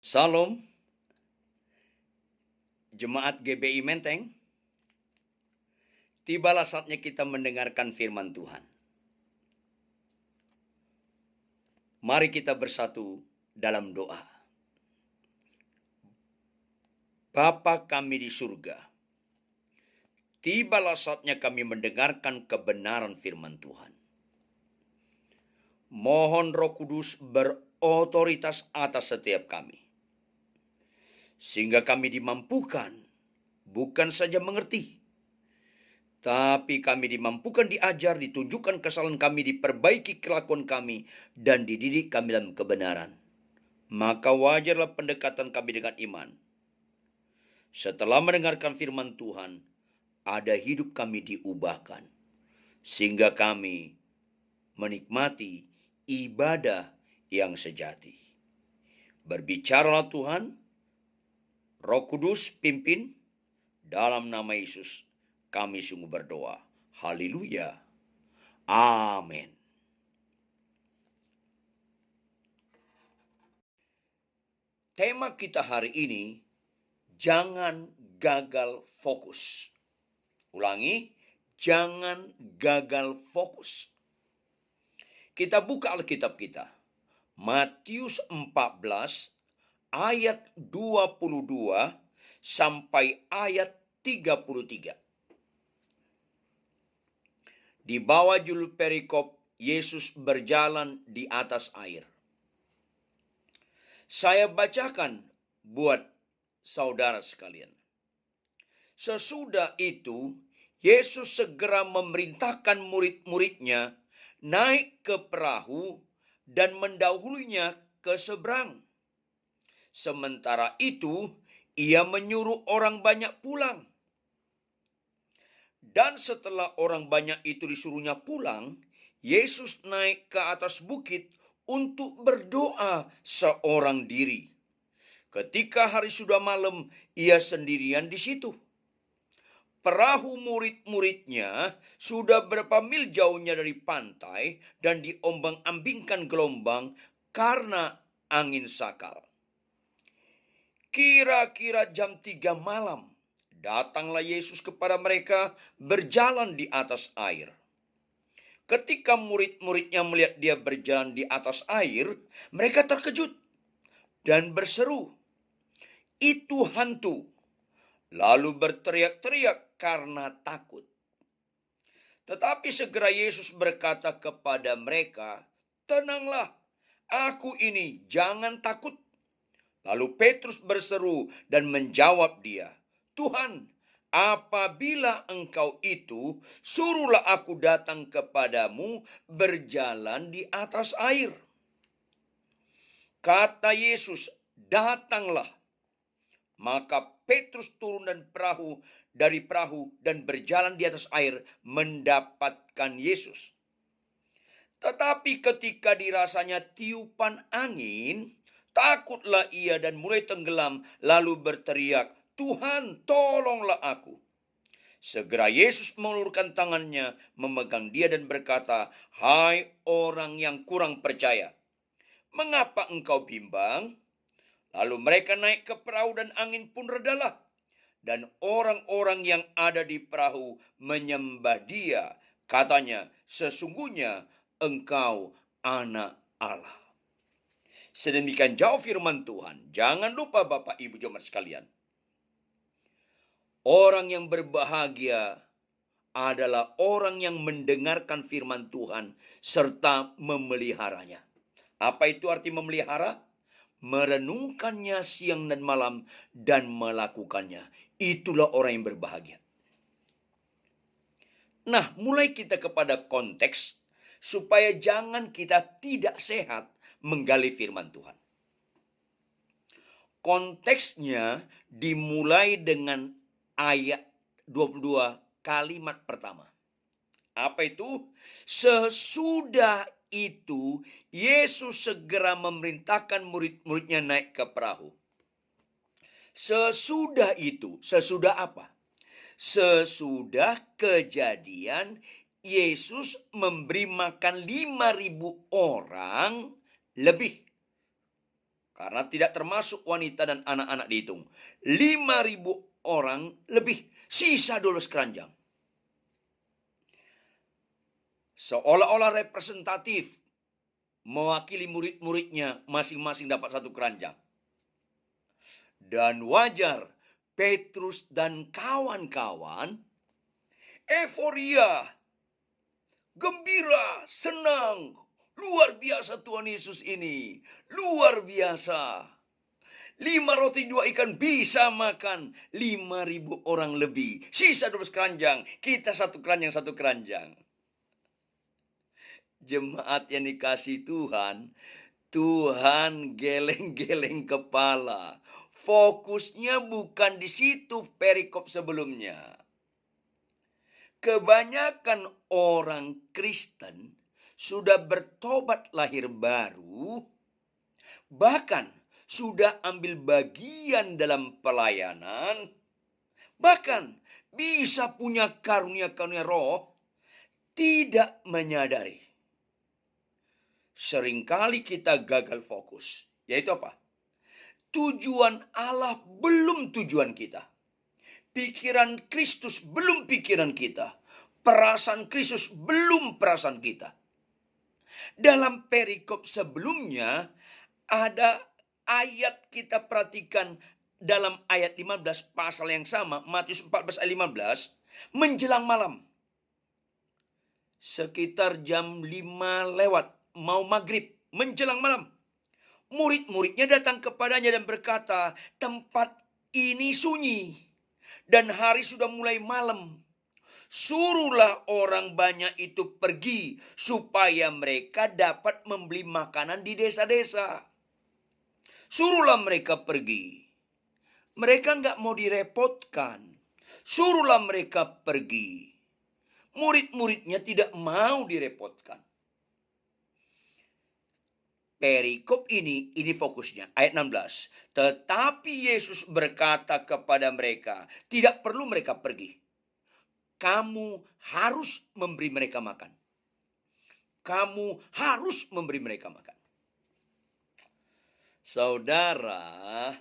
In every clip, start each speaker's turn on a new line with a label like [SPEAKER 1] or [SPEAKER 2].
[SPEAKER 1] Salam, Jemaat GBI Menteng. Tibalah saatnya kita mendengarkan firman Tuhan. Mari kita bersatu dalam doa. Bapa kami di surga, tibalah saatnya kami mendengarkan kebenaran firman Tuhan. Mohon Roh Kudus berotoritas atas setiap kami, sehingga kami dimampukan bukan saja mengerti, tapi kami dimampukan diajar, ditunjukkan kesalahan kami, diperbaiki kelakuan kami, dan dididik kami dalam kebenaran. Maka wajarlah pendekatan kami dengan iman. Setelah mendengarkan firman Tuhan, ada hidup kami diubahkan, sehingga kami menikmati ibadah yang sejati. Berbicaralah Tuhan, Roh Kudus pimpin, dalam nama Yesus kami sungguh berdoa. Haleluya. Amin. Tema kita hari ini, jangan gagal fokus. Ulangi, jangan gagal fokus. Kita buka Alkitab kita. Matius 14 ayat 22 sampai ayat 33. Di bawah judul perikop, Yesus berjalan di atas air. Saya bacakan buat saudara sekalian. Sesudah itu, Yesus segera memerintahkan murid-muridnya naik ke perahu dan mendahulunya ke seberang. Sementara itu, ia menyuruh orang banyak pulang. Dan setelah orang banyak itu disuruhnya pulang, Yesus naik ke atas bukit untuk berdoa seorang diri. Ketika hari sudah malam, ia sendirian di situ. Perahu murid-muridnya sudah berapa mil jauhnya dari pantai dan diombang-ambingkan gelombang karena angin sakal. Kira-kira jam 3 malam, datanglah Yesus kepada mereka berjalan di atas air. Ketika murid-muridnya melihat dia berjalan di atas air, mereka terkejut dan berseru, "Itu hantu!" Lalu berteriak-teriak karena takut. Tetapi segera Yesus berkata kepada mereka, "Tenanglah, aku ini, jangan takut." Lalu Petrus berseru dan menjawab dia, "Tuhan, apabila engkau itu, suruhlah aku datang kepadamu berjalan di atas air." Kata Yesus, "Datanglah." Maka Petrus turun dari perahu dan berjalan di atas air mendapatkan Yesus. Tetapi ketika dirasanya tiupan angin, takutlah ia dan mulai tenggelam, lalu berteriak, "Tuhan, tolonglah aku." Segera Yesus mengulurkan tangannya, memegang dia dan berkata, "Hai orang yang kurang percaya, mengapa engkau bimbang?" Lalu mereka naik ke perahu dan angin pun redalah. Dan orang-orang yang ada di perahu menyembah dia. Katanya, "Sesungguhnya engkau anak Allah." Sedemikian jauh firman Tuhan. Jangan lupa Bapak Ibu jemaat sekalian, orang yang berbahagia adalah orang yang mendengarkan firman Tuhan serta memeliharanya. Apa itu arti memelihara? Merenungkannya siang dan malam dan melakukannya. Itulah orang yang berbahagia. Nah, mulai kita kepada konteks supaya jangan kita tidak sehat menggali firman Tuhan. Konteksnya dimulai dengan ayat 22 kalimat pertama. Apa itu? Sesudah itu Yesus segera memerintahkan murid-muridnya naik ke perahu. Sesudah itu, sesudah apa? Sesudah kejadian Yesus memberi makan 5.000 orang lebih. Karena tidak termasuk wanita dan anak-anak dihitung. 5.000 orang lebih. Sisa 12 keranjang. Seolah-olah representatif. Mewakili murid-muridnya masing-masing dapat 1 keranjang. Dan wajar Petrus dan kawan-kawan euforia, gembira, senang. Luar biasa Tuhan Yesus ini. Luar biasa. 5 roti 2 ikan bisa makan 5.000 orang lebih. Sisa 12 keranjang. Kita 1 keranjang, 1 keranjang. Jemaat yang dikasih Tuhan, Tuhan geleng-geleng kepala. Fokusnya bukan di situ perikop sebelumnya. Kebanyakan orang Kristen sudah bertobat lahir baru, bahkan sudah ambil bagian dalam pelayanan, bahkan bisa punya karunia-karunia roh, tidak menyadari. Seringkali kita gagal fokus. Yaitu apa? Tujuan Allah belum tujuan kita. Pikiran Kristus belum pikiran kita. Perasaan Kristus belum perasaan kita. Dalam perikop sebelumnya ada ayat kita perhatikan dalam ayat 15 pasal yang sama, Matius 14 ayat 15, menjelang malam. Sekitar jam 5 lewat, mau maghrib, menjelang malam. Murid-muridnya datang kepadanya dan berkata, tempat ini sunyi dan hari sudah mulai malam. Suruhlah orang banyak itu pergi supaya mereka dapat membeli makanan di desa-desa. Suruhlah mereka pergi. Mereka nggak mau direpotkan. Suruhlah mereka pergi. Murid-muridnya tidak mau direpotkan. Perikop ini fokusnya. Ayat 16. Tetapi Yesus berkata kepada mereka, tidak perlu mereka pergi. Kamu harus memberi mereka makan. Kamu harus memberi mereka makan. Saudara,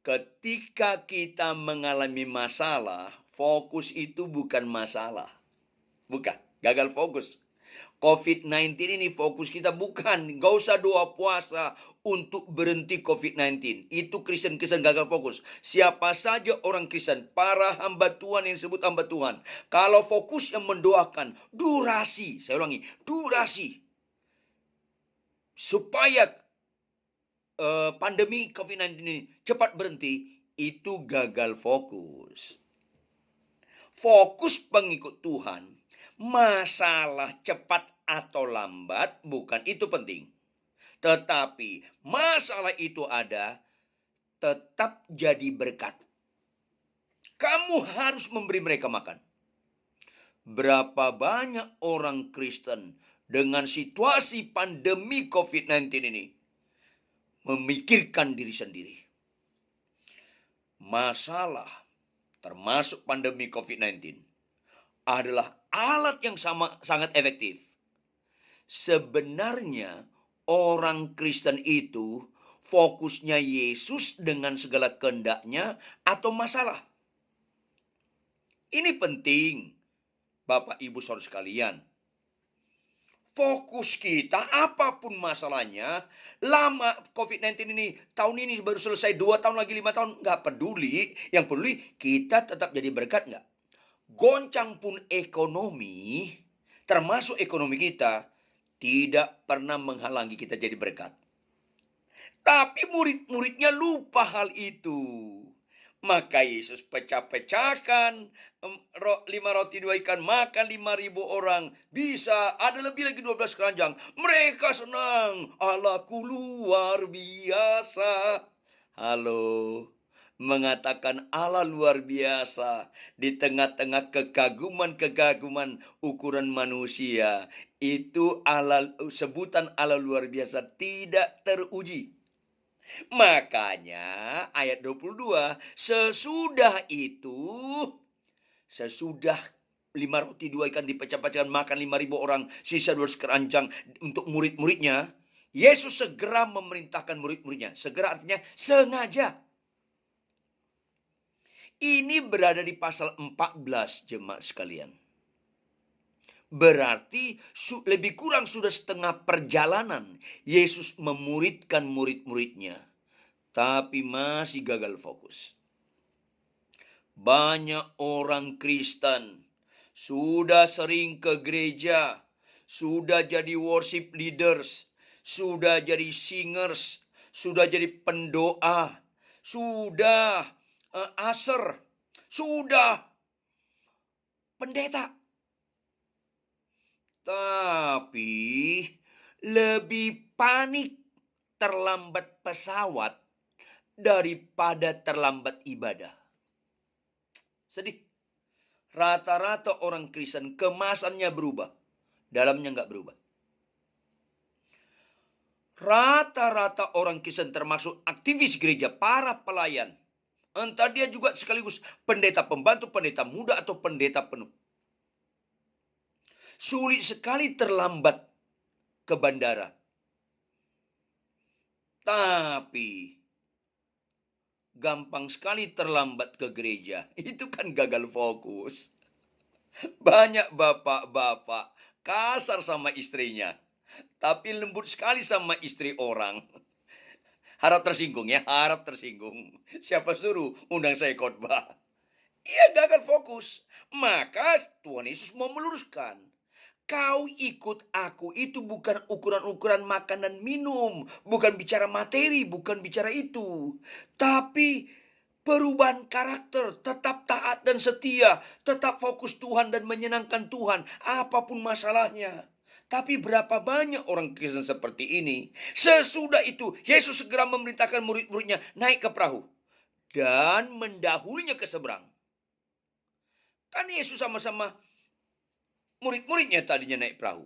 [SPEAKER 1] ketika kita mengalami masalah, fokus itu bukan masalah. Bukan, gagal fokus. COVID-19 ini fokus kita bukan. Gak usah doa puasa untuk berhenti COVID-19. Itu Kristen-Kristen gagal fokus. Siapa saja orang Kristen, para hamba Tuhan yang disebut hamba Tuhan. Kalau fokus yang mendoakan, durasi. Saya ulangi, durasi. Supaya pandemi COVID-19 ini cepat berhenti, itu gagal fokus. Fokus pengikut Tuhan. Masalah cepat atau lambat bukan itu penting. Tetapi masalah itu ada, tetap jadi berkat. Kamu harus memberi mereka makan. Berapa banyak orang Kristen dengan situasi pandemi COVID-19 ini memikirkan diri sendiri. Masalah termasuk pandemi COVID-19 adalah alat yang sangat efektif. Sebenarnya orang Kristen itu fokusnya Yesus dengan segala kehendaknya atau masalah. Ini penting, Bapak Ibu Saudara sekalian. Fokus kita apapun masalahnya, lama COVID-19 ini, tahun ini baru selesai, 2 tahun lagi, 5 tahun, nggak peduli. Yang peduli kita tetap jadi berkat nggak? Goncang pun ekonomi, termasuk ekonomi kita, tidak pernah menghalangi kita jadi berkat. Tapi murid-muridnya lupa hal itu. Maka Yesus pecah-pecahkan 5 roti 2 ikan, makan 5.000 orang. Bisa ada lebih lagi 12 keranjang. Mereka senang. Allahku luar biasa. Halo. Mengatakan Allah luar biasa di tengah-tengah kekaguman-kekaguman ukuran manusia. Itu Allah, sebutan Allah luar biasa tidak teruji. Makanya ayat 22, sesudah 5 roti 2 ikan dipecah-pecahkan makan 5.000 orang, sisa 12 keranjang untuk murid-muridnya. Yesus segera memerintahkan murid-muridnya. Segera artinya sengaja. Ini berada di pasal 14, jemaat sekalian. Berarti lebih kurang sudah setengah perjalanan Yesus memuridkan murid-muridnya. Tapi masih gagal fokus. Banyak orang Kristen sudah sering ke gereja, sudah jadi worship leaders, sudah jadi singers, sudah jadi pendoa, sudah usher, sudah pendeta. Tapi lebih panik terlambat pesawat daripada terlambat ibadah. Sedih. Rata-rata orang Kristen kemasannya berubah, dalamnya nggak berubah. Rata-rata orang Kristen termasuk aktivis gereja, para pelayan, entah dia juga sekaligus pendeta pembantu, pendeta muda, atau pendeta penuh, sulit sekali terlambat ke bandara. Tapi gampang sekali terlambat ke gereja. Itu kan gagal fokus. Banyak bapak-bapak kasar sama istrinya, tapi lembut sekali sama istri orang. Harap tersinggung ya, harap tersinggung. Siapa suruh undang saya khotbah? Ia gagal fokus. Maka Tuhan Yesus mau meluruskan. Kau ikut aku itu bukan ukuran-ukuran makan dan minum. Bukan bicara materi, bukan bicara itu. Tapi perubahan karakter, tetap taat dan setia. Tetap fokus Tuhan dan menyenangkan Tuhan. Apapun masalahnya. Tapi berapa banyak orang Kristen seperti ini. Sesudah itu Yesus segera memerintahkan murid-muridnya naik ke perahu. Dan mendahulinya ke seberang. Kan Yesus sama-sama murid-muridnya tadinya naik perahu.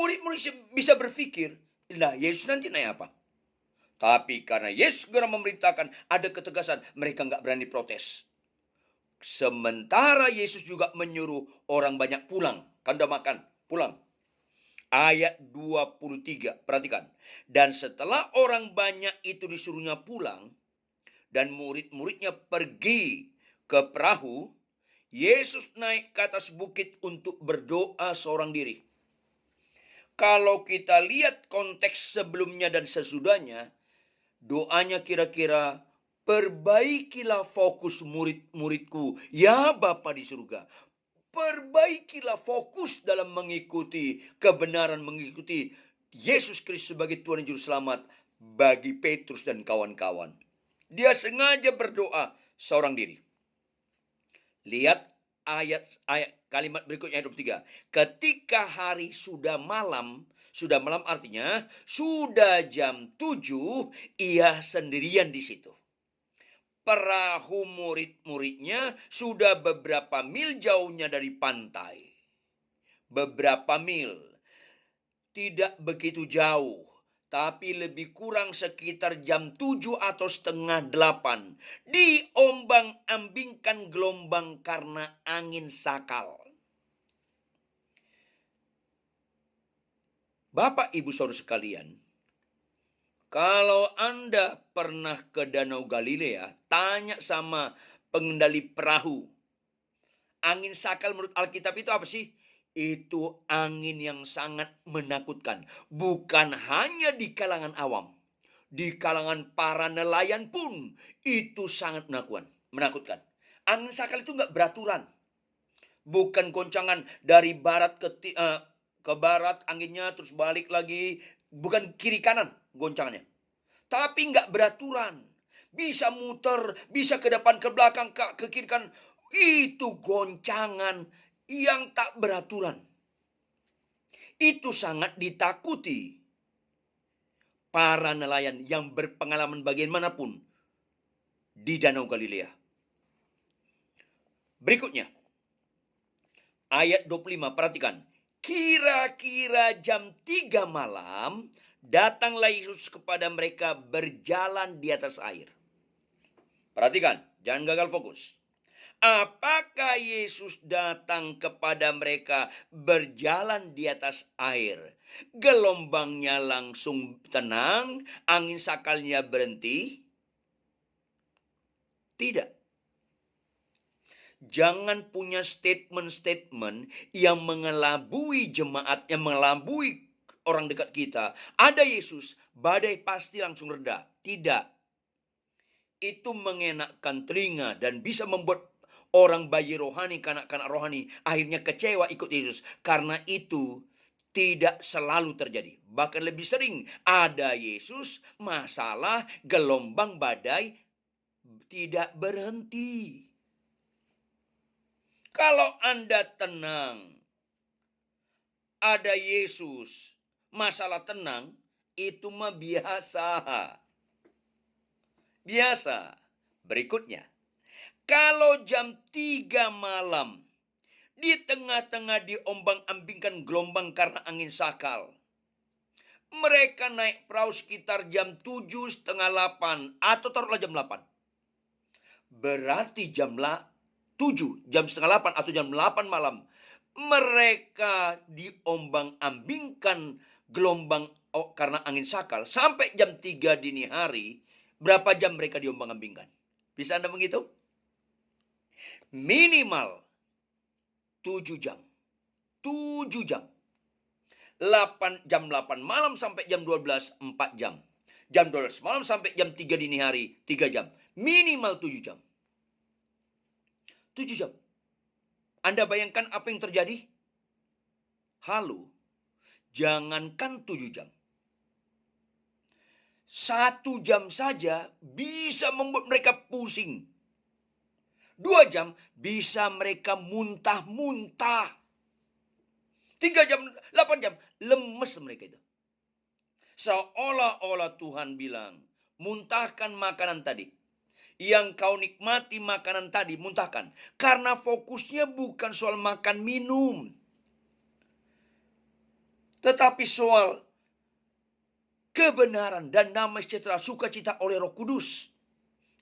[SPEAKER 1] Murid-murid bisa berpikir, lah Yesus nanti naik apa? Tapi karena Yesus segera memerintahkan, ada ketegasan, mereka nggak berani protes. Sementara Yesus juga menyuruh orang banyak pulang. Kan udah makan, pulang. Ayat 23, perhatikan. Dan setelah orang banyak itu disuruhnya pulang, dan murid-muridnya pergi ke perahu, Yesus naik ke atas bukit untuk berdoa seorang diri. Kalau kita lihat konteks sebelumnya dan sesudahnya, doanya kira-kira, perbaikilah fokus murid-muridku, ya Bapa di surga. Perbaikilah fokus dalam mengikuti kebenaran, mengikuti Yesus Kristus sebagai Tuhan dan Juru Selamat bagi Petrus dan kawan-kawan. Dia sengaja berdoa seorang diri. Lihat ayat kalimat berikutnya, ayat 23. Ketika hari sudah malam artinya sudah jam 7, ia sendirian di situ. Perahu murid-muridnya sudah beberapa mil jauhnya dari pantai. Beberapa mil. Tidak begitu jauh. Tapi lebih kurang sekitar jam 7 atau setengah 8. Diombang-ambingkan gelombang karena angin sakal. Bapak Ibu Saudara sekalian, kalau Anda pernah ke Danau Galilea, tanya sama pengendali perahu. Angin sakal menurut Alkitab itu apa sih? Itu angin yang sangat menakutkan. Bukan hanya di kalangan awam. Di kalangan para nelayan pun itu sangat menakutkan. Angin sakal itu nggak beraturan. Bukan goncangan dari barat ke barat anginnya terus balik lagi. Bukan kiri kanan goncangannya. Tapi nggak beraturan. Bisa muter, bisa ke depan, ke belakang, ke kiri kanan. Itu goncangan yang tak beraturan. Itu sangat ditakuti para nelayan yang berpengalaman bagaimanapun di Danau Galilea. Berikutnya, ayat 25, perhatikan. Kira-kira jam 3 malam, datanglah Yesus kepada mereka berjalan di atas air. Perhatikan, jangan gagal fokus. Apakah Yesus datang kepada mereka berjalan di atas air? Gelombangnya langsung tenang, angin sakalnya berhenti? Tidak. Jangan punya statement-statement yang mengelabui jemaat, yang mengelabui orang dekat kita. Ada Yesus, badai pasti langsung reda. Tidak. Itu mengenakkan telinga dan bisa membuat orang bayi rohani, kanak-kanak rohani akhirnya kecewa ikut Yesus. Karena itu tidak selalu terjadi. Bahkan lebih sering ada Yesus, masalah, gelombang, badai tidak berhenti. Kalau Anda tenang, ada Yesus, masalah tenang, itu mah biasa. Biasa. Berikutnya, kalau jam 3 malam, di tengah-tengah diombang-ambingkan gelombang karena angin sakal, mereka naik perahu sekitar jam 7, setengah 8, atau taruhlah jam 8. Berarti jam 7, jam setengah 8 atau jam 8 malam, mereka diombang-ambingkan gelombang karena angin sakal sampai jam 3 dini hari. Berapa jam mereka diombang-ambingkan? Bisa Anda menghitung? Minimal 7 jam. 7 jam. 8 malam sampai jam 12, 4 jam. Jam 12 malam sampai jam 3 dini hari, 3 jam. Minimal 7 jam. 7 jam. Anda bayangkan apa yang terjadi? Halo, jangankan 7 jam. 1 jam saja bisa membuat mereka pusing. 2 jam bisa mereka muntah-muntah. 3 jam, 8 jam, lemes mereka itu. Seolah-olah Tuhan bilang, muntahkan makanan tadi. Yang kau nikmati makanan tadi, muntahkan. Karena fokusnya bukan soal makan minum, tetapi soal kebenaran dan damai sejahtera, sukacita oleh Roh Kudus.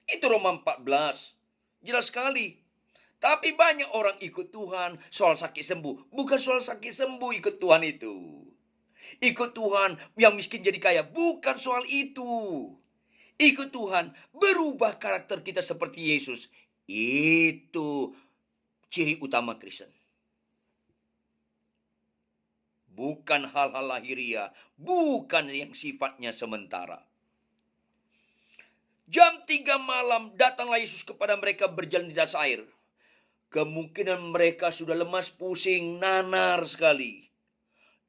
[SPEAKER 1] Itu Roma 14. Jelas sekali. Tapi banyak orang ikut Tuhan soal sakit sembuh. Bukan soal sakit sembuh ikut Tuhan itu. Ikut Tuhan yang miskin jadi kaya. Bukan soal itu. Ikut Tuhan, berubah karakter kita seperti Yesus. Itu ciri utama Kristen. Bukan hal-hal lahiriah, bukan yang sifatnya sementara. Jam 3 malam datanglah Yesus kepada mereka berjalan di atas air. Kemungkinan mereka sudah lemas, pusing, nanar sekali.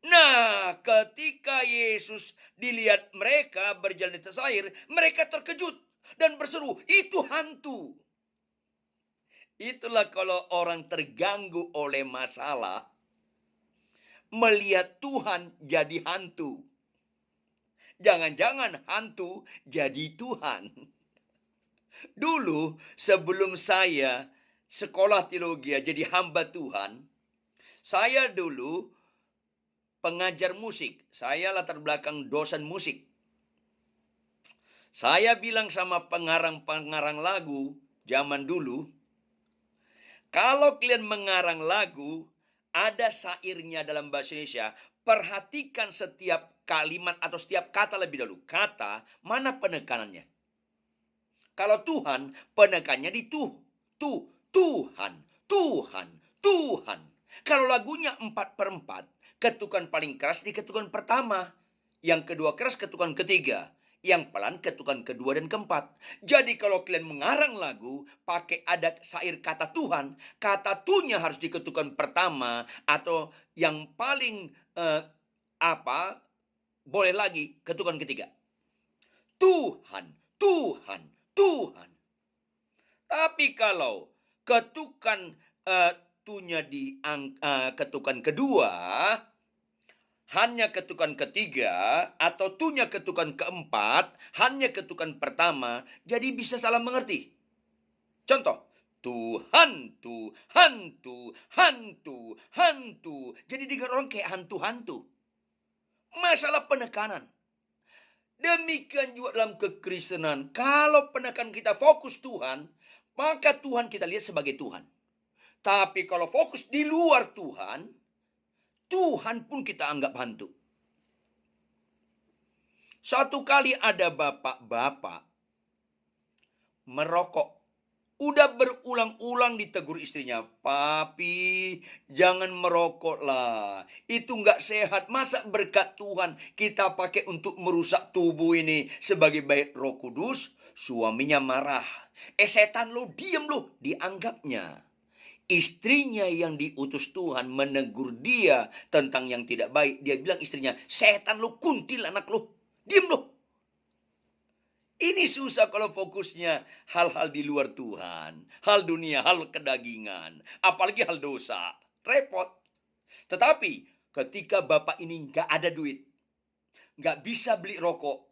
[SPEAKER 1] Nah, ketika Yesus dilihat mereka berjalan di atas air, mereka terkejut dan berseru, itu hantu. Itulah kalau orang terganggu oleh masalah, melihat Tuhan jadi hantu. Jangan-jangan hantu jadi Tuhan. Dulu sebelum saya sekolah teologi jadi hamba Tuhan, saya dulu pengajar musik. Saya latar belakang dosen musik. Saya bilang sama pengarang-pengarang lagu zaman dulu, kalau kalian mengarang lagu, ada syairnya dalam bahasa Indonesia, perhatikan setiap kalimat atau setiap kata lebih dahulu. Kata, mana penekanannya? Kalau Tuhan, penekannya di Tuhan, Tuhan, Tuhan. Kalau lagunya 4/4, ketukan paling keras di ketukan pertama. Yang kedua keras ketukan ketiga. Yang pelan ketukan kedua dan keempat. Jadi kalau kalian mengarang lagu, pakai ada syair kata Tuhan, kata tunya harus di ketukan pertama. Atau yang paling boleh lagi ketukan ketiga. Tuhan, Tuhan, Tuhan. Tapi kalau ketukan tunya di ketukan kedua, hanya ketukan ketiga, atau tunya ketukan keempat, hanya ketukan pertama, jadi bisa salah mengerti. Contoh, Tuhan, Tuhan, Tuhan, hantu. Jadi dengar orang kayak hantu-hantu. Masalah penekanan. Demikian juga dalam kekristenan. Kalau penekanan kita fokus Tuhan, maka Tuhan kita lihat sebagai Tuhan. Tapi kalau fokus di luar Tuhan, Tuhan pun kita anggap hantu. Satu kali ada bapak-bapak merokok. Udah berulang-ulang ditegur istrinya, "Papi, jangan merokok lah. Itu nggak sehat. Masa berkat Tuhan kita pakai untuk merusak tubuh ini?" Sebagai baik Roh Kudus, suaminya marah. Setan lo, diem lo, dianggapnya. Istrinya yang diutus Tuhan menegur dia tentang yang tidak baik. Dia bilang istrinya, "Setan lo, kuntilanak lo, diem lo." Ini susah kalau fokusnya hal-hal di luar Tuhan. Hal dunia, hal kedagingan. Apalagi hal dosa. Repot. Tetapi ketika bapak ini nggak ada duit, nggak bisa beli rokok,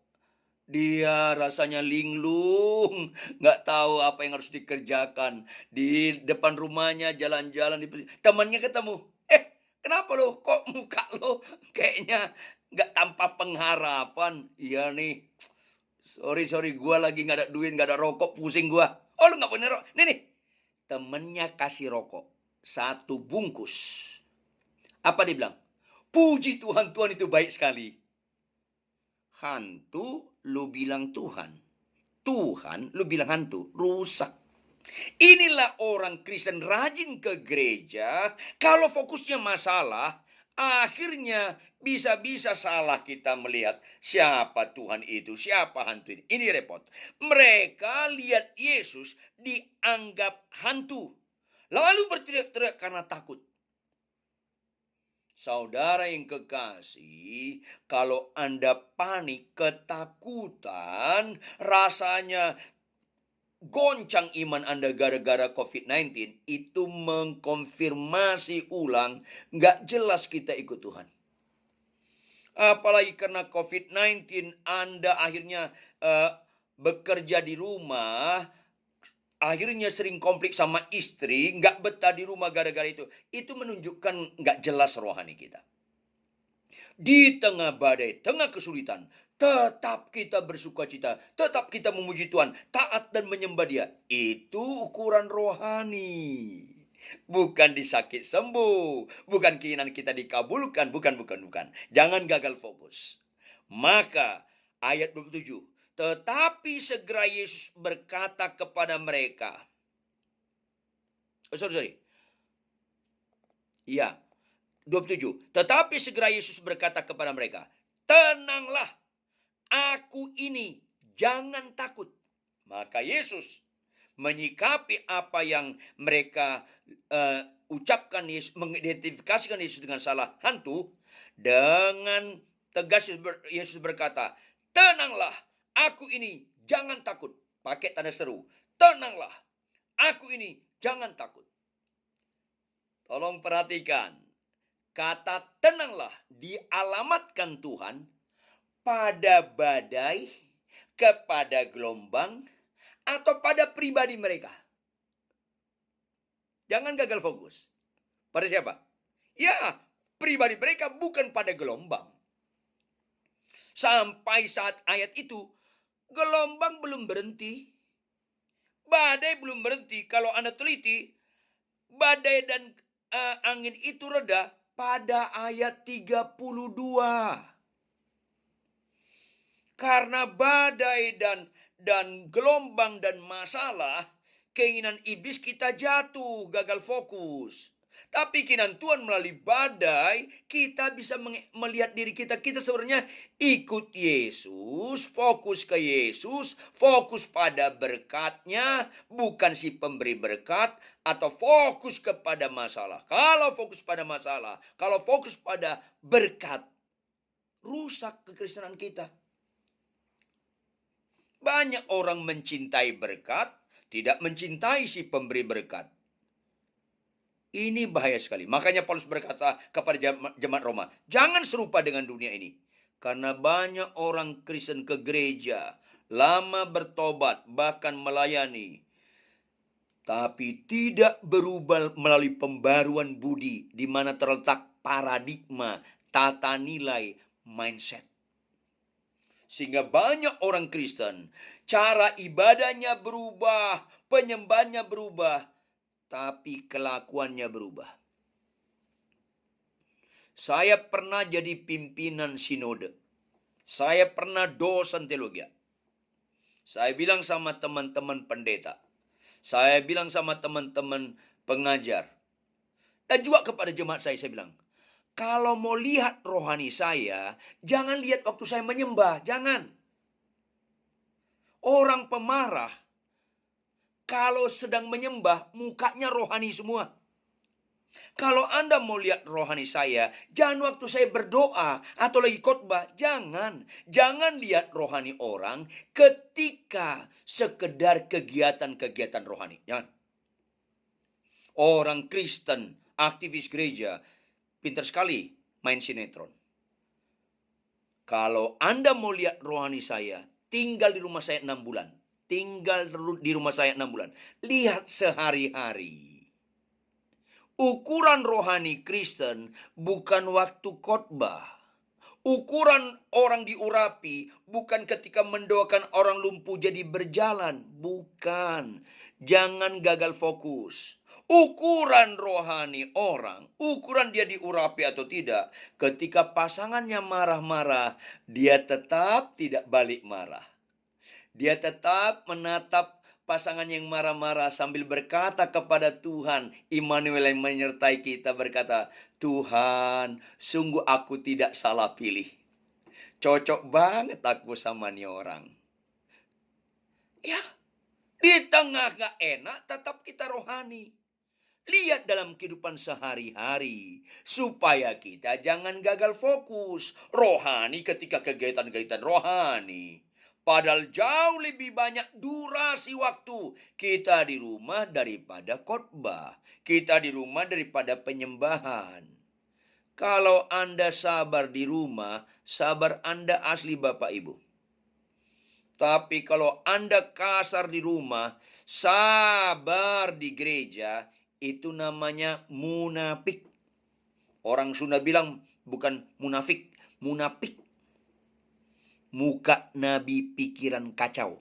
[SPEAKER 1] dia rasanya linglung, nggak tahu apa yang harus dikerjakan. Di depan rumahnya jalan-jalan, temannya ketemu. Kenapa lo? Kok muka lo kayaknya nggak tanpa pengharapan? Iya nih, sorry, gua lagi nggak ada duit, nggak ada rokok, pusing gua. Oh, lu nggak punya rokok? Nih, temennya kasih rokok 1 bungkus. Apa dia bilang? "Puji Tuhan, Tuhan itu baik sekali." Hantu, lu bilang Tuhan. Tuhan, lu bilang hantu. Rusak. Inilah orang Kristen rajin ke gereja. Kalau fokusnya masalah, akhirnya bisa-bisa salah kita melihat siapa Tuhan itu, siapa hantu ini. Ini repot. Mereka lihat Yesus dianggap hantu. Lalu berteriak-teriak karena takut. Saudara yang kekasih, kalau Anda panik, ketakutan, rasanya goncang iman Anda gara-gara COVID-19, itu mengkonfirmasi ulang, nggak jelas kita ikut Tuhan. Apalagi karena COVID-19, Anda akhirnya bekerja di rumah, akhirnya sering konflik sama istri, nggak betah di rumah gara-gara itu. Itu menunjukkan nggak jelas rohani kita. Di tengah badai, tengah kesulitan, tetap kita bersukacita, tetap kita memuji Tuhan, taat dan menyembah Dia. Itu ukuran rohani. Bukan disakit sembuh, bukan keinginan kita dikabulkan, bukan. Jangan gagal fokus. Maka ayat 27, tetapi segera Yesus berkata kepada mereka. Sorry. Ya, 27. Tetapi segera Yesus berkata kepada mereka, "Tenanglah, aku ini, jangan takut." Maka Yesus menyikapi apa yang mereka ucapkan, mengidentifikasikan Yesus dengan salah hantu. Dengan tegas Yesus berkata, "Tenanglah, aku ini, jangan takut." Pakai tanda seru. Tenanglah, aku ini, jangan takut. Tolong perhatikan. Kata tenanglah dialamatkan Tuhan pada badai, kepada gelombang, atau pada pribadi mereka. Jangan gagal fokus. Pada siapa? Ya, pribadi mereka, bukan pada gelombang. Sampai saat ayat itu, gelombang belum berhenti. Badai belum berhenti. Kalau Anda teliti, badai dan angin itu reda pada ayat 32. Karena badai dan gelombang dan masalah, keinginan iblis kita jatuh, gagal fokus. Tapi keinginan Tuhan melalui badai, kita bisa melihat diri kita. Kita sebenarnya ikut Yesus, fokus ke Yesus, fokus pada berkatnya, bukan si pemberi berkat, atau fokus kepada masalah. Kalau fokus pada masalah, kalau fokus pada berkat, rusak kekristenan kita. Banyak orang mencintai berkat, tidak mencintai si pemberi berkat. Ini bahaya sekali. Makanya Paulus berkata kepada jemaat Roma, jangan serupa dengan dunia ini. Karena banyak orang Kristen ke gereja, lama bertobat, bahkan melayani, tapi tidak berubah melalui pembaruan budi, di mana terletak paradigma, tata nilai, mindset. Sehingga banyak orang Kristen, cara ibadahnya berubah, penyembahannya berubah, tapi kelakuannya berubah. Saya pernah jadi pimpinan sinode. Saya pernah dosen teologi. Saya bilang sama teman-teman pendeta. Saya bilang sama teman-teman pengajar. Dan juga kepada jemaat saya bilang, kalau mau lihat rohani saya, jangan lihat waktu saya menyembah. Jangan. Orang pemarah, kalau sedang menyembah, mukanya rohani semua. Kalau Anda mau lihat rohani saya, jangan waktu saya berdoa atau lagi khotbah. Jangan. Jangan lihat rohani orang ketika sekedar kegiatan-kegiatan rohani. Jangan. Orang Kristen, aktivis gereja, pintar sekali main sinetron. Kalau Anda mau lihat rohani saya, tinggal di rumah saya 6 bulan. Tinggal di rumah saya 6 bulan. Lihat sehari-hari. Ukuran rohani Kristen bukan waktu khotbah. Ukuran orang diurapi bukan ketika mendoakan orang lumpuh jadi berjalan. Bukan. Jangan gagal fokus. Ukuran rohani orang, ukuran dia diurapi atau tidak, ketika pasangannya marah-marah, dia tetap tidak balik marah. Dia tetap menatap pasangan yang marah-marah sambil berkata kepada Tuhan, Immanuel yang menyertai kita, berkata, Tuhan, sungguh aku tidak salah pilih. Cocok banget aku sama nih orang. Ya, di tengah gak enak, tetap kita rohani. Lihat dalam kehidupan sehari-hari, supaya kita jangan gagal fokus rohani ketika kegiatan-kegiatan rohani. Padahal jauh lebih banyak durasi waktu kita di rumah daripada khotbah. Kita di rumah daripada penyembahan. Kalau Anda sabar di rumah, sabar Anda asli Bapak Ibu. Tapi kalau Anda kasar di rumah, sabar di gereja, itu namanya munafik. Orang Sunda bilang bukan munafik, munafik. Muka Nabi pikiran kacau.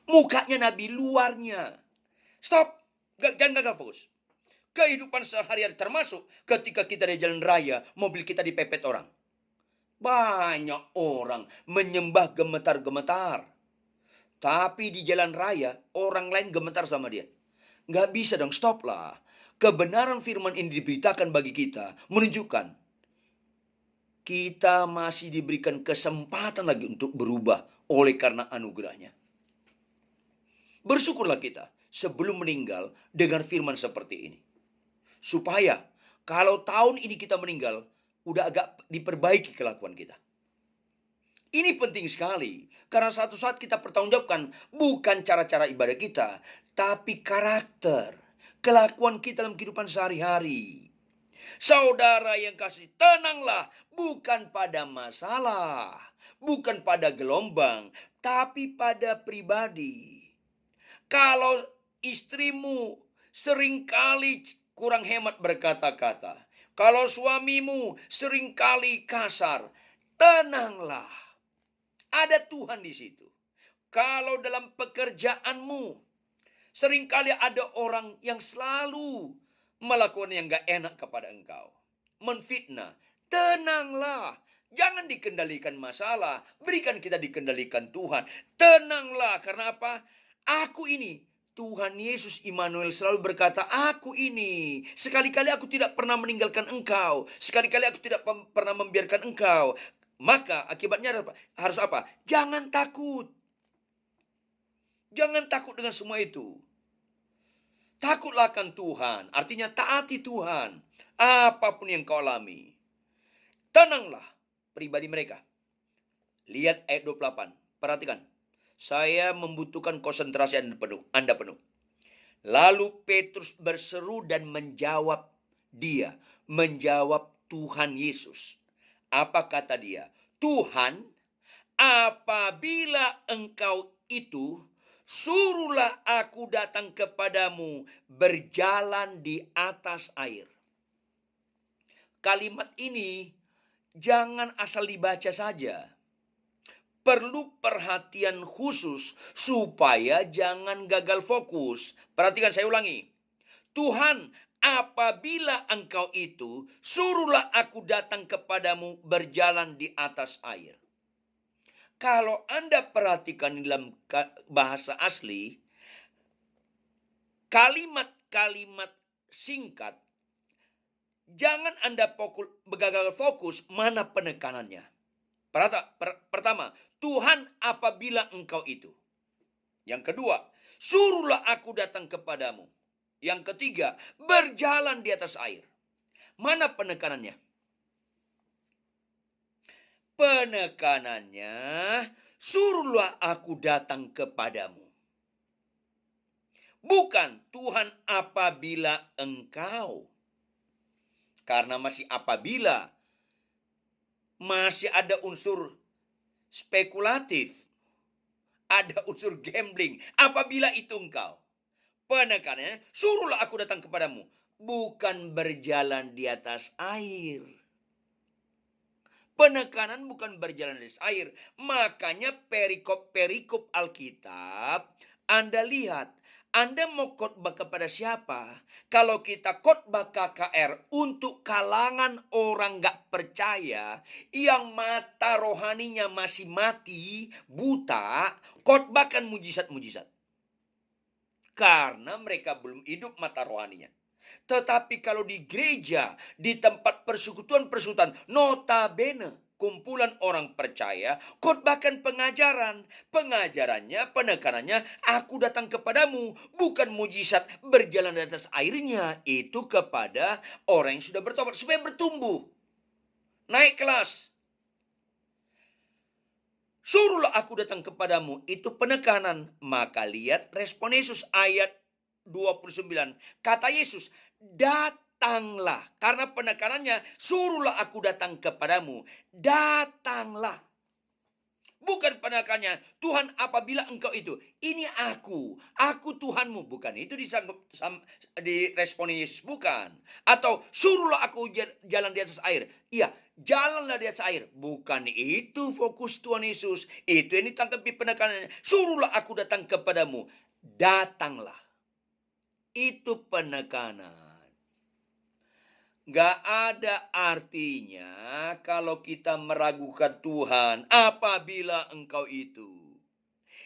[SPEAKER 1] Mukanya Nabi luarnya. Stop. Jangan gagal fokus. Kehidupan sehari-hari termasuk ketika kita di jalan raya, mobil kita dipepet orang. Banyak orang menyembah gemetar-gemetar. Tapi di jalan raya, orang lain gemetar sama dia. Nggak bisa dong, stop lah. Kebenaran firman ini diberitakan bagi kita, menunjukkan kita masih diberikan kesempatan lagi untuk berubah oleh karena anugerahnya. Bersyukurlah kita sebelum meninggal dengan firman seperti ini. Supaya kalau tahun ini kita meninggal, udah agak diperbaiki kelakuan kita. Ini penting sekali. Karena satu saat kita pertanggungjawabkan bukan cara-cara ibadah kita, tapi karakter, kelakuan kita dalam kehidupan sehari-hari. Saudara yang kasih, tenanglah, bukan pada masalah, bukan pada gelombang, tapi pada pribadi. Kalau istrimu seringkali kurang hemat berkata-kata, kalau suamimu seringkali kasar, tenanglah. Ada Tuhan di situ. Kalau dalam pekerjaanmu, seringkali ada orang yang selalu melakukan yang gak enak kepada engkau. Menfitnah. Tenanglah. Jangan dikendalikan masalah. Berikan kita dikendalikan Tuhan. Tenanglah. Karena apa? Aku ini. Tuhan Yesus Immanuel selalu berkata, aku ini. Sekali-kali aku tidak pernah meninggalkan engkau. Sekali-kali aku tidak pernah membiarkan engkau. Maka akibatnya harus apa? Jangan takut. Jangan takut dengan semua itu. Takutlah akan Tuhan. Artinya taati Tuhan. Apapun yang kau alami. Tenanglah pribadi mereka. Lihat ayat 28. Perhatikan. Saya membutuhkan konsentrasi Anda penuh. Lalu Petrus berseru dan menjawab dia. Menjawab Tuhan Yesus. Apa kata dia? Tuhan, apabila engkau itu, suruhlah aku datang kepadamu berjalan di atas air. Kalimat ini jangan asal dibaca saja. perlu perhatian khusus supaya jangan gagal fokus. Perhatikan, saya ulangi. Tuhan, apabila engkau itu, suruhlah aku datang kepadamu berjalan di atas air. Kalau Anda perhatikan dalam bahasa asli, kalimat-kalimat singkat, jangan Anda gagal fokus mana penekanannya. Pertama, Tuhan apabila engkau itu. Yang kedua, suruhlah aku datang kepadamu. Yang ketiga, berjalan di atas air. Mana penekanannya? Penekanannya, suruhlah aku datang kepadamu. Bukan Tuhan apabila engkau. Karena masih apabila, masih ada unsur spekulatif. Ada unsur gambling. Apabila itu engkau. Penekanannya, suruhlah aku datang kepadamu. Bukan berjalan di atas air. Penekanan bukan berjalan di atas air. Makanya perikop Alkitab, Anda lihat. Anda mau khotbah kepada siapa? Kalau kita khotbah KKR untuk kalangan orang gak percaya, yang mata rohaninya masih mati, buta, khotbahkan mujizat-mujizat. Karena mereka belum hidup mata rohaninya. Tetapi kalau di gereja, di tempat persekutuan, notabene kumpulan orang percaya, khotbahkan pengajaran. Pengajarannya, penekanannya, aku datang kepadamu. Bukan mujizat berjalan di atas airnya. Itu kepada orang yang sudah bertobat. Supaya bertumbuh. Naik kelas. Suruhlah aku datang kepadamu. Itu penekanan. Maka lihat respon Yesus ayat 29. Kata Yesus, datanglah. Karena penekanannya, suruhlah aku datang kepadamu. Datanglah. Bukan penekanannya, Tuhan apabila engkau itu. Ini aku Tuhanmu. Bukan itu direspon Yesus. Bukan. Atau suruhlah aku jalan di atas air. Iya, jalanlah di atas air. Bukan itu fokus Tuhan Yesus. Itu yang ditangkapi penekanannya. Suruhlah aku datang kepadamu. Datanglah. Itu penekanan. Gak ada artinya kalau kita meragukan Tuhan apabila engkau itu.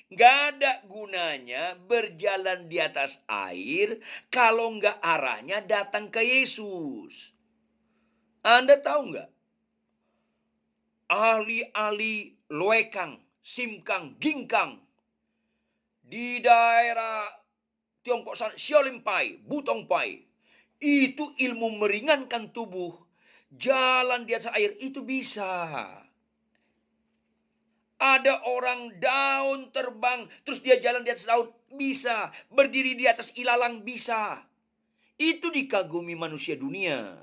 [SPEAKER 1] Gak ada gunanya berjalan di atas air kalau gak arahnya datang ke Yesus. Anda tahu gak? Ahli-ahli loekang, simkang, gingkang di daerah Tiongkok sana, Siolimpai, Butongpai, itu ilmu meringankan tubuh. Jalan di atas air itu bisa. Ada orang daun terbang, terus dia jalan di atas daun, bisa. Berdiri di atas ilalang, bisa. Itu dikagumi manusia dunia.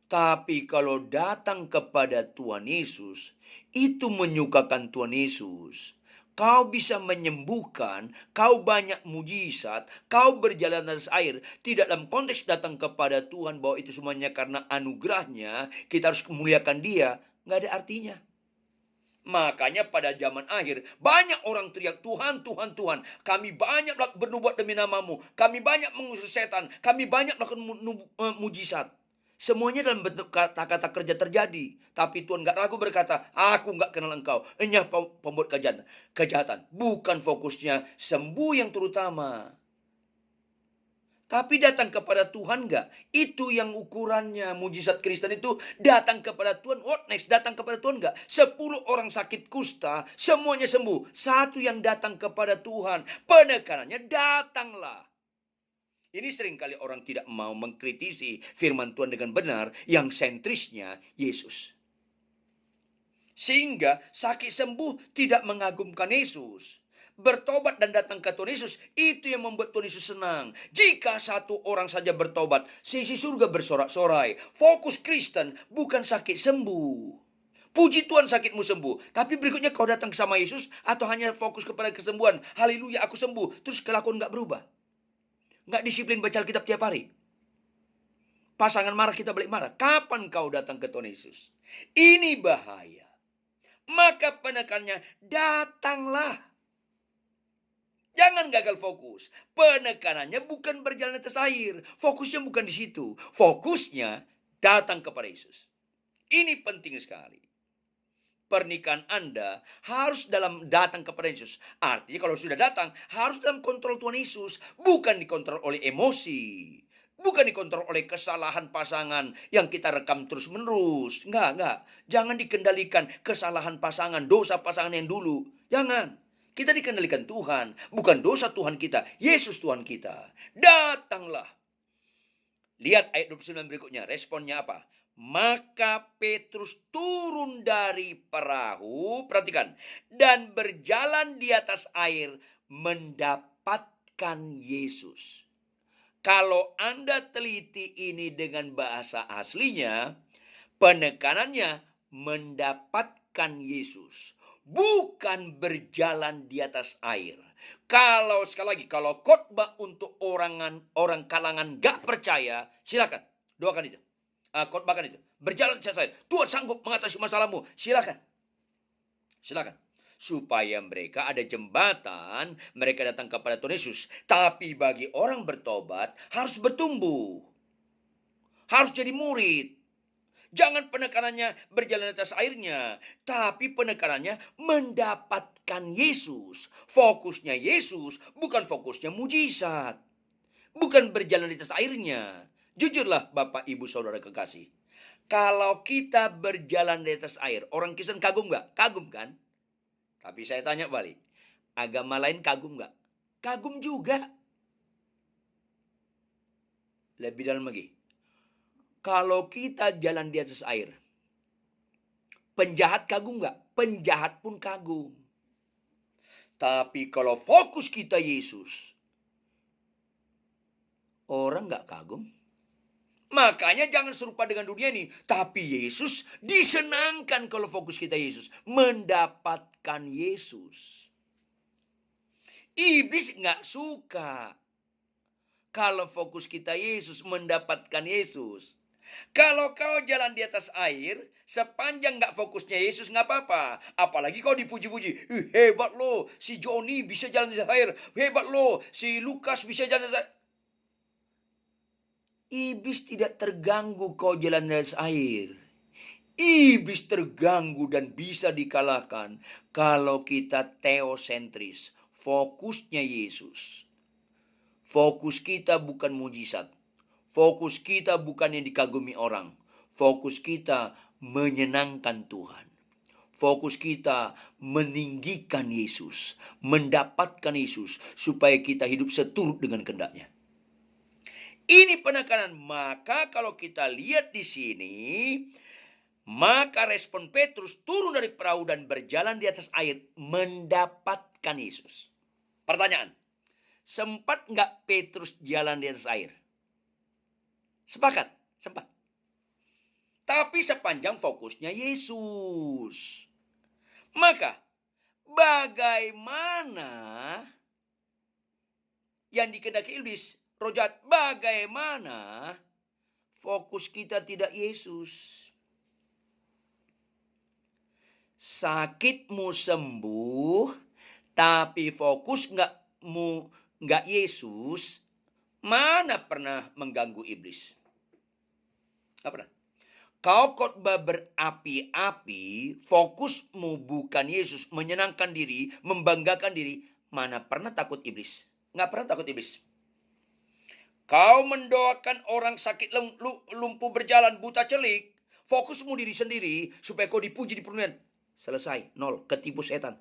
[SPEAKER 1] Tapi kalau datang kepada Tuhan Yesus, itu menyukakan Tuhan Yesus. Kau bisa menyembuhkan, kau banyak mujizat, kau berjalan atas air. Tidak dalam konteks datang kepada Tuhan bahwa itu semuanya karena anugerahnya, kita harus memuliakan dia. Nggak ada artinya. Makanya pada zaman akhir, banyak orang teriak, Tuhan, Tuhan, Tuhan. Kami banyak bernubuat demi namamu. Kami banyak mengusir setan. Kami banyak melakukan mujizat. Semuanya dalam bentuk kata-kata kerja terjadi. Tapi Tuhan gak ragu berkata, aku gak kenal engkau. Hanya pembuat kejahatan. Bukan fokusnya sembuh yang terutama. Tapi datang kepada Tuhan gak? Itu yang ukurannya. Mujizat Kristen itu datang kepada Tuhan. What next? Datang kepada Tuhan gak? 10 orang sakit kusta, semuanya sembuh. Satu yang datang kepada Tuhan. Penekanannya, datanglah. Ini seringkali orang tidak mau mengkritisi firman Tuhan dengan benar yang sentrisnya Yesus. Sehingga sakit sembuh tidak mengagumkan Yesus. Bertobat dan datang ke Tuhan Yesus, itu yang membuat Tuhan Yesus senang. Jika satu orang saja bertobat, sisi surga bersorak-sorai. Fokus Kristen bukan sakit sembuh. Puji Tuhan sakitmu sembuh. Tapi berikutnya kau datang sama Yesus atau hanya fokus kepada kesembuhan. Haleluya aku sembuh. Terus kelakuan gak berubah. Nggak disiplin baca Alkitab tiap hari. Pasangan marah, kita balik marah. Kapan kau datang ke Tuhan Yesus? Ini bahaya. Maka penekanannya, datanglah. Jangan gagal fokus. Penekanannya bukan berjalan atas air. Fokusnya bukan di situ. Fokusnya datang kepada Yesus. Ini penting sekali. Pernikahan Anda harus datang kepada Yesus. Artinya kalau sudah datang, harus dalam kontrol Tuhan Yesus. Bukan dikontrol oleh emosi. Bukan dikontrol oleh kesalahan pasangan yang kita rekam terus menerus. Enggak. Jangan dikendalikan kesalahan pasangan, dosa pasangan yang dulu. Jangan. Kita dikendalikan Tuhan. Bukan dosa Tuhan kita. Yesus Tuhan kita. Datanglah. Lihat ayat 29 berikutnya. Responnya apa? Maka Petrus turun dari perahu, perhatikan, dan berjalan di atas air mendapatkan Yesus. Kalau Anda teliti ini dengan bahasa aslinya, penekanannya mendapatkan Yesus, bukan berjalan di atas air. Kalau sekali lagi, kalau khotbah untuk orang kalangan gak percaya, silakan doakan itu. Khotbahkan itu. Berjalan di atas air. Tuhan sanggup mengatasi masalahmu. Silakan. Supaya mereka ada jembatan, mereka datang kepada Tuhan Yesus. Tapi bagi orang bertobat, harus bertumbuh. Harus jadi murid. Jangan penekanannya berjalan atas airnya, tapi penekanannya mendapatkan Yesus. Fokusnya Yesus, bukan fokusnya mujizat. Bukan berjalan di atas airnya. Jujurlah Bapak Ibu Saudara kekasih. Kalau kita berjalan di atas air, orang Kristen kagum nggak? Kagum kan? Tapi saya tanya balik. Agama lain kagum nggak? Kagum juga. Lebih dalam lagi. Kalau kita jalan di atas air, penjahat kagum nggak? Penjahat pun kagum. Tapi kalau fokus kita Yesus, orang nggak kagum. Makanya jangan serupa dengan dunia ini. Tapi Yesus disenangkan kalau fokus kita Yesus. Mendapatkan Yesus. Iblis nggak suka kalau fokus kita Yesus, mendapatkan Yesus. Kalau kau jalan di atas air, sepanjang nggak fokusnya Yesus nggak apa-apa. Apalagi kau dipuji-puji. Hebat loh, si Joni bisa jalan di atas air. Hebat loh, si Lukas bisa jalan di atas air. Iblis tidak terganggu kau jalan di atas air. Iblis terganggu dan bisa dikalahkan kalau kita teosentris. Fokusnya Yesus. Fokus kita bukan mujizat. Fokus kita bukan yang dikagumi orang. Fokus kita menyenangkan Tuhan. Fokus kita meninggikan Yesus. Mendapatkan Yesus. Supaya kita hidup seturut dengan kehendak-Nya. Ini penekanan. Maka kalau kita lihat di sini, maka respon Petrus turun dari perahu dan berjalan di atas air mendapatkan Yesus. Pertanyaan, sempat nggak Petrus jalan di atas air? Sepakat, sempat. Tapi sepanjang fokusnya Yesus. Maka bagaimana yang dikehendaki iblis? Roh jahat, bagaimana fokus kita tidak Yesus? Sakitmu sembuh, tapi fokus nggak Yesus, mana pernah mengganggu iblis? Nggak pernah. Kau khotbah berapi-api, fokusmu bukan Yesus, menyenangkan diri, membanggakan diri, mana pernah takut iblis? Nggak pernah takut iblis. Kau mendoakan orang sakit lumpuh berjalan, buta celik. Fokusmu diri sendiri supaya kau dipuji di perdunia. Selesai, nol, ketipu setan.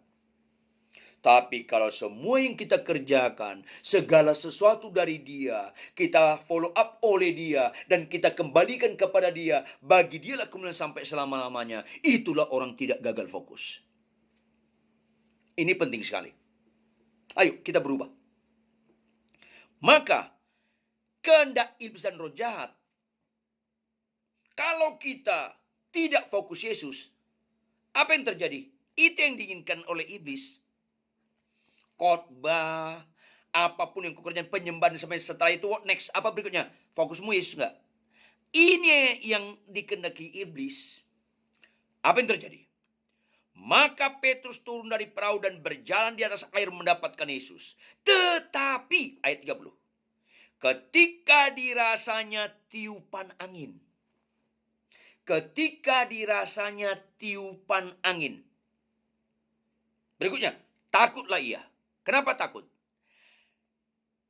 [SPEAKER 1] Tapi kalau semua yang kita kerjakan, segala sesuatu dari Dia, kita follow up oleh Dia, dan kita kembalikan kepada Dia, bagi Dialah kemuliaan sampai selama-lamanya. Itulah orang tidak gagal fokus. Ini penting sekali. Ayo kita berubah. Maka kehendak iblis dan roh jahat, kalau kita tidak fokus Yesus, apa yang terjadi? Itu yang diinginkan oleh iblis. Khotbah, apapun yang kukerjakan, penyembahan, sampai setelah itu next, apa berikutnya? Fokusmu Yesus enggak? Ini yang dikehendaki iblis. Apa yang terjadi? Maka Petrus turun dari perahu dan berjalan di atas air mendapatkan Yesus. Tetapi, ayat 30. Ketika dirasanya tiupan angin. Ketika dirasanya tiupan angin. Berikutnya, takutlah ia. Kenapa takut?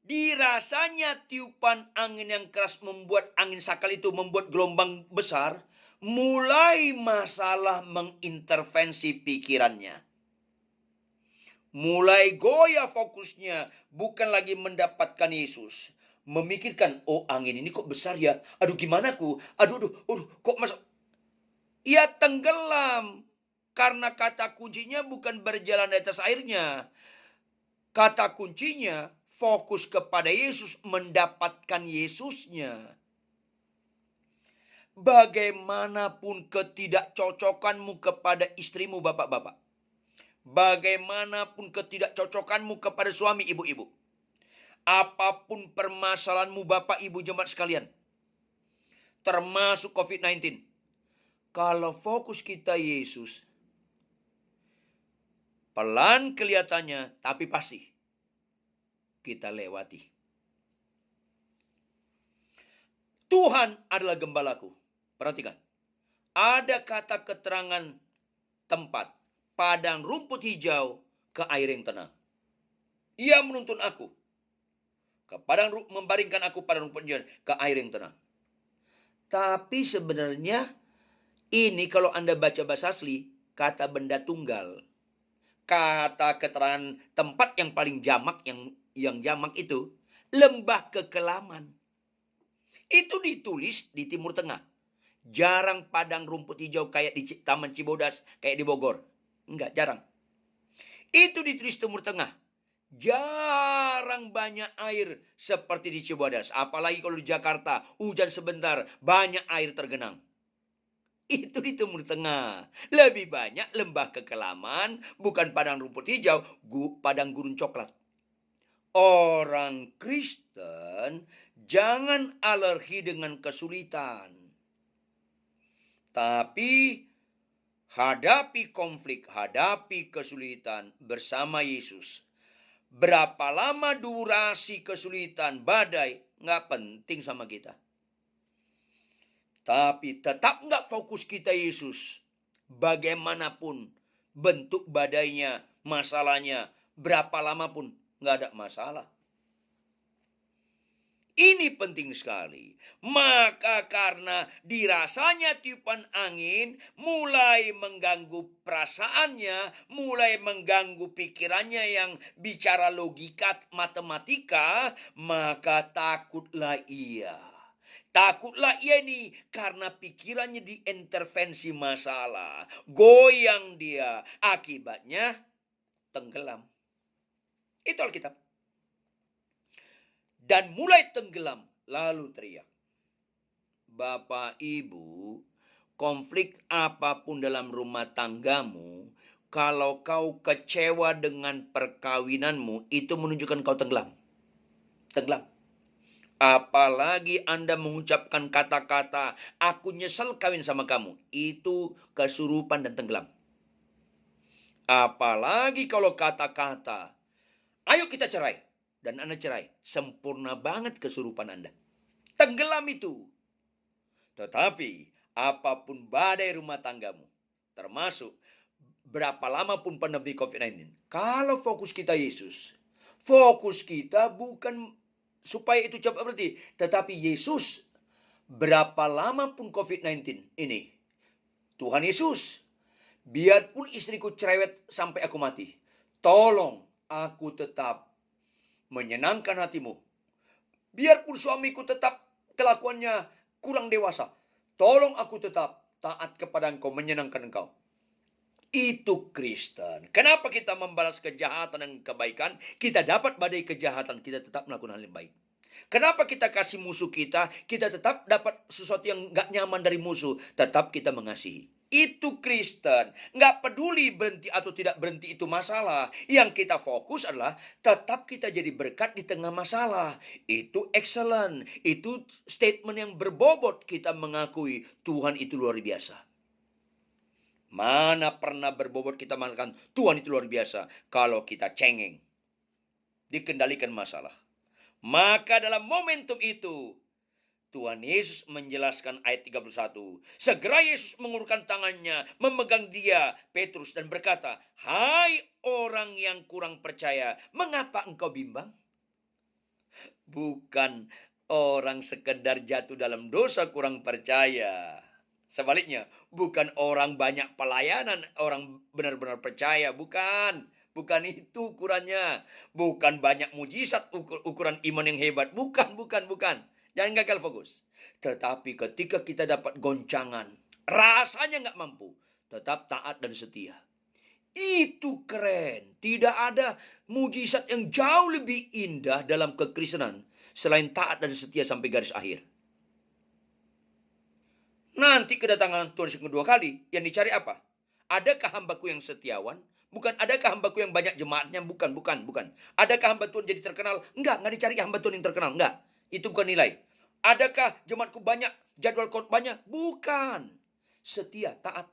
[SPEAKER 1] Dirasanya tiupan angin yang keras membuat angin sakal itu membuat gelombang besar. Mulai masalah mengintervensi pikirannya. Mulai goyah fokusnya. Bukan lagi mendapatkan Yesus. Memikirkan, oh angin ini kok besar ya. Aduh gimana aku? Aduh, kok masuk. Ia tenggelam. Karena kata kuncinya bukan berjalan di atas airnya. Kata kuncinya fokus kepada Yesus, mendapatkan Yesusnya. Bagaimanapun ketidakcocokanmu kepada istrimu, bapak-bapak. Bagaimanapun ketidakcocokanmu kepada suami, ibu-ibu. Apapun permasalahanmu, bapak, ibu, jemaat sekalian. Termasuk COVID-19. Kalau fokus kita Yesus, pelan kelihatannya, tapi pasti kita lewati. Tuhan adalah gembalaku. Perhatikan. Ada kata keterangan tempat. Padang rumput hijau ke air yang tenang. Ia menuntun aku. Membaringkan aku pada rumput hijau ke air yang tenang. Tapi sebenarnya ini kalau Anda baca bahasa asli, kata benda tunggal. Kata keterangan tempat yang paling jamak, yang jamak itu, lembah kekelaman. Itu ditulis di Timur Tengah. Jarang padang rumput hijau kayak di Taman Cibodas, kayak di Bogor. Enggak, jarang. Itu ditulis Timur Tengah. Jarang banyak air seperti di Cibodas. Apalagi kalau di Jakarta, hujan sebentar, banyak air tergenang. Itu di Timur Tengah. Lebih banyak lembah kekelaman, bukan padang rumput hijau, padang gurun coklat. Orang Kristen jangan alergi dengan kesulitan. Tapi hadapi konflik, hadapi kesulitan bersama Yesus. Berapa lama durasi kesulitan, badai, nggak penting sama kita. Tapi tetap nggak fokus kita Yesus. Bagaimanapun bentuk badainya, masalahnya, berapa lama pun nggak ada masalah. Ini penting sekali. Maka karena dirasanya tiupan angin mulai mengganggu perasaannya, mulai mengganggu pikirannya yang bicara logika, matematika, maka takutlah ia. Takutlah ia ini karena pikirannya diintervensi masalah. Goyang dia. Akibatnya tenggelam. Itu Alkitab. Dan mulai tenggelam, lalu teriak. Bapak, Ibu, konflik apapun dalam rumah tanggamu, kalau kau kecewa dengan perkawinanmu, itu menunjukkan kau tenggelam. Tenggelam. Apalagi Anda mengucapkan kata-kata, aku nyesel kawin sama kamu. Itu kesurupan dan tenggelam. Apalagi kalau kata-kata, ayo kita cerai. Dan Anda cerai, sempurna banget kesurupan Anda. Tenggelam itu. Tetapi apapun badai rumah tanggamu, termasuk berapa lama pun pandemi COVID-19, kalau fokus kita Yesus, fokus kita bukan supaya itu cepat berhenti, tetapi Yesus, berapa lama pun COVID-19 ini, Tuhan Yesus, biarpun istriku cerewet sampai aku mati, tolong aku tetap menyenangkan hatimu. Biarpun suamiku tetap kelakuannya kurang dewasa, tolong aku tetap taat kepada engkau, menyenangkan engkau. Itu Kristen. Kenapa kita membalas kejahatan dan kebaikan? Kita dapat badai kejahatan, kita tetap melakukan hal yang baik. Kenapa kita kasih musuh kita tetap dapat sesuatu yang gak nyaman dari musuh, tetap kita mengasihi. Itu Kristen. Nggak peduli berhenti atau tidak berhenti itu masalah. Yang kita fokus adalah tetap kita jadi berkat di tengah masalah. Itu excellent. Itu statement yang berbobot, kita mengakui Tuhan itu luar biasa. Mana pernah berbobot kita mengatakan Tuhan itu luar biasa kalau kita cengeng, dikendalikan masalah. Maka dalam momentum itu Tuhan Yesus menjelaskan ayat 31. Segera Yesus mengulurkan tangannya, memegang dia, Petrus, dan berkata, "Hai orang yang kurang percaya, mengapa engkau bimbang?" Bukan orang sekedar jatuh dalam dosa kurang percaya. Sebaliknya, bukan orang banyak pelayanan, orang benar-benar percaya. Bukan. Bukan itu ukurannya. Bukan banyak mujizat ukuran iman yang hebat. Bukan. Jangan gagal fokus. Tetapi ketika kita dapat goncangan, rasanya nggak mampu, tetap taat dan setia. Itu keren. Tidak ada mujizat yang jauh lebih indah dalam kekristenan selain taat dan setia sampai garis akhir. Nanti kedatangan Tuhan yang kedua kali, yang dicari apa? Adakah hambaku yang setiawan? Bukan adakah hambaku yang banyak jemaatnya? Bukan. Adakah hamba Tuhan jadi terkenal? Enggak dicari hamba Tuhan yang terkenal. Enggak. Itu bukan nilai. Adakah jemaatku banyak, jadwal khotbahnya? Bukan. Setia, taat.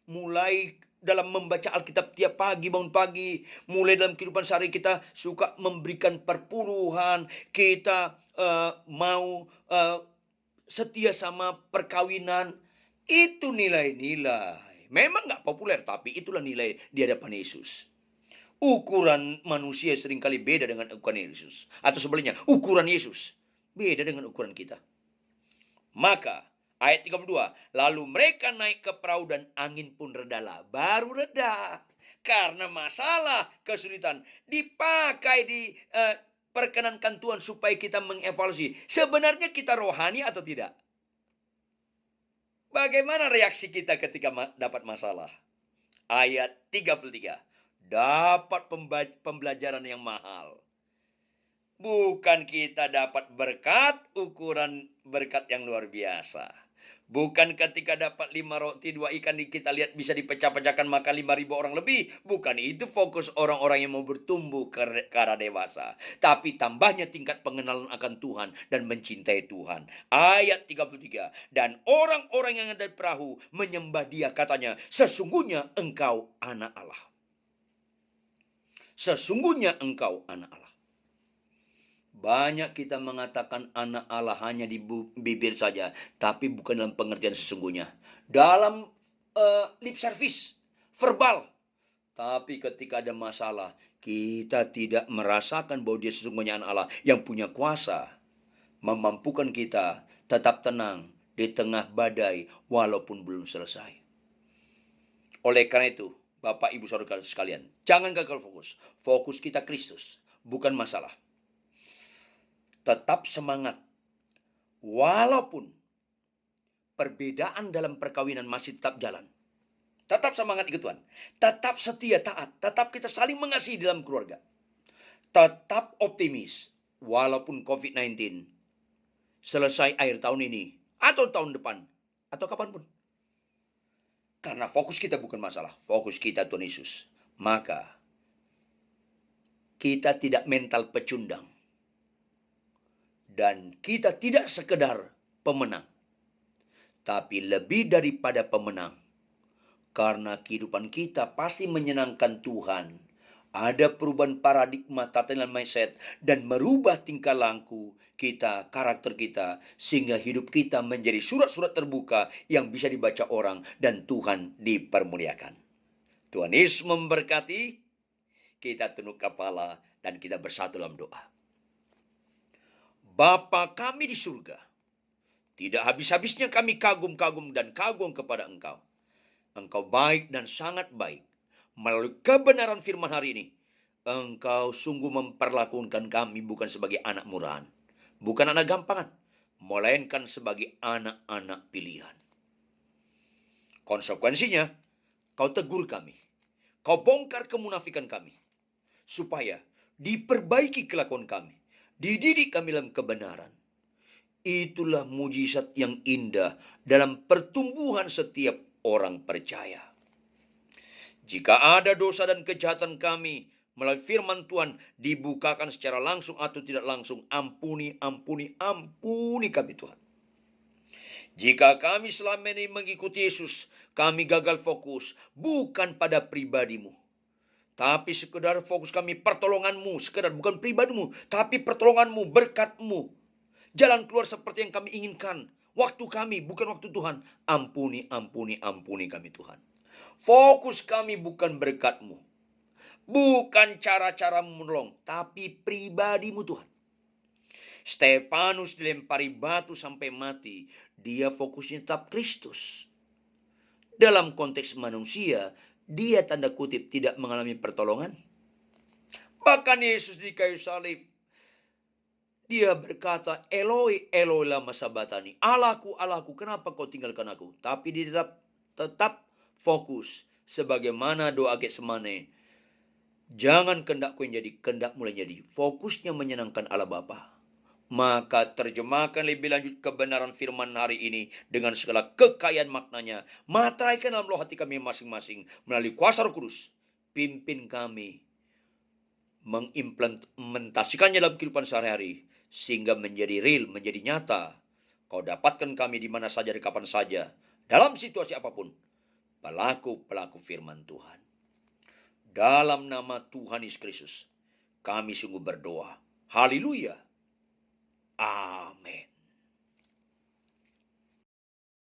[SPEAKER 1] Mulai dalam membaca Alkitab tiap pagi, bangun pagi. Mulai dalam kehidupan sehari kita suka memberikan perpuluhan. Kita mau setia sama perkawinan. Itu nilai-nilai. Memang nggak populer, tapi itulah nilai di hadapan Yesus. Ukuran manusia seringkali beda dengan ukuran Yesus. Atau sebaliknya, ukuran Yesus beda dengan ukuran kita. Maka, ayat 32, lalu mereka naik ke perahu dan angin pun redalah. Baru reda. Karena masalah, kesulitan. Dipakai perkenankan Tuhan supaya kita mengevaluasi. Sebenarnya kita rohani atau tidak? Bagaimana reaksi kita ketika dapat masalah? Ayat 33. Dapat pembelajaran yang mahal. Bukan kita dapat berkat, ukuran berkat yang luar biasa. Bukan ketika dapat 5 roti 2 ikan kita lihat bisa dipecah-pecahkan maka 5.000 orang lebih. Bukan itu fokus orang-orang yang mau bertumbuh ke arah dewasa. Tapi tambahnya tingkat pengenalan akan Tuhan dan mencintai Tuhan. Ayat 33. Dan orang-orang yang ada di perahu menyembah dia, katanya, sesungguhnya engkau anak Allah. Sesungguhnya engkau anak Allah. Banyak kita mengatakan anak Allah hanya di bibir saja, tapi bukan dalam pengertian sesungguhnya. Dalam lip service, verbal. Tapi ketika ada masalah, kita tidak merasakan bahwa dia sesungguhnya anak Allah yang punya kuasa memampukan kita tetap tenang di tengah badai walaupun belum selesai. Oleh karena itu, Bapak Ibu Saudara sekalian, jangan gagal fokus. Fokus kita Kristus, bukan masalah. Tetap semangat. Walaupun perbedaan dalam perkawinan masih tetap jalan. Tetap semangat ikut Tuhan. Tetap setia, taat. Tetap kita saling mengasihi dalam keluarga. Tetap optimis. Walaupun COVID-19 selesai akhir tahun ini. Atau tahun depan. Atau kapanpun. Karena fokus kita bukan masalah. Fokus kita Tuhan Yesus. Maka kita tidak mental pecundang. Dan kita tidak sekedar pemenang, tapi lebih daripada pemenang. Karena kehidupan kita pasti menyenangkan Tuhan. Ada perubahan paradigma, tatanan mindset, dan merubah tingkah laku kita, karakter kita, sehingga hidup kita menjadi surat-surat terbuka yang bisa dibaca orang dan Tuhan dipermuliakan. Tuhan Yesus memberkati, kita tunduk kepala dan kita bersatu dalam doa. Bapa kami di surga, tidak habis-habisnya kami kagum dan kagum kepada Engkau. Engkau baik dan sangat baik. Melalui kebenaran firman hari ini, Engkau sungguh memperlakukan kami bukan sebagai anak murahan, bukan anak gampangan, melainkan sebagai anak-anak pilihan. Konsekuensinya, Kau tegur kami, Kau bongkar kemunafikan kami, supaya diperbaiki kelakuan kami. Dididik kami dalam kebenaran. Itulah mujizat yang indah dalam pertumbuhan setiap orang percaya. Jika ada dosa dan kejahatan kami, melalui firman Tuhan dibukakan secara langsung atau tidak langsung, ampuni kami Tuhan. Jika kami selama ini mengikuti Yesus kami gagal fokus bukan pada pribadimu, tapi sekedar fokus kami pertolonganmu, sekedar bukan pribadimu, tapi pertolonganmu, berkatmu. Jalan keluar seperti yang kami inginkan. Waktu kami bukan waktu Tuhan. Ampuni, ampuni, ampuni kami Tuhan. Fokus kami bukan berkatmu, bukan cara-cara menolong, tapi pribadimu Tuhan. Stefanus dilempari batu sampai mati. Dia fokusnya tetap Kristus. Dalam konteks manusia, dia tanda kutip tidak mengalami pertolongan. Bahkan Yesus di kayu salib, dia berkata, Eloi, Eloi lama sabatani. Allahku, Allahku, kenapa kau tinggalkan aku? Tapi dia tetap fokus. Sebagaimana doa Getsemane. Jangan kehendakku yang jadi, kehendak mulai jadi. Fokusnya menyenangkan Allah Bapa. Maka terjemahkan lebih lanjut kebenaran firman hari ini dengan segala kekayaan maknanya. Materaikan dalam roh hati kami masing-masing melalui kuasa Roh Kudus. Pimpin kami mengimplementasikannya dalam kehidupan sehari-hari sehingga menjadi real, menjadi nyata. Kau dapatkan kami di mana saja, di kapan saja, dalam situasi apapun, pelaku-pelaku firman Tuhan. Dalam nama Tuhan Yesus Kristus, kami sungguh berdoa. Haleluya. Amin.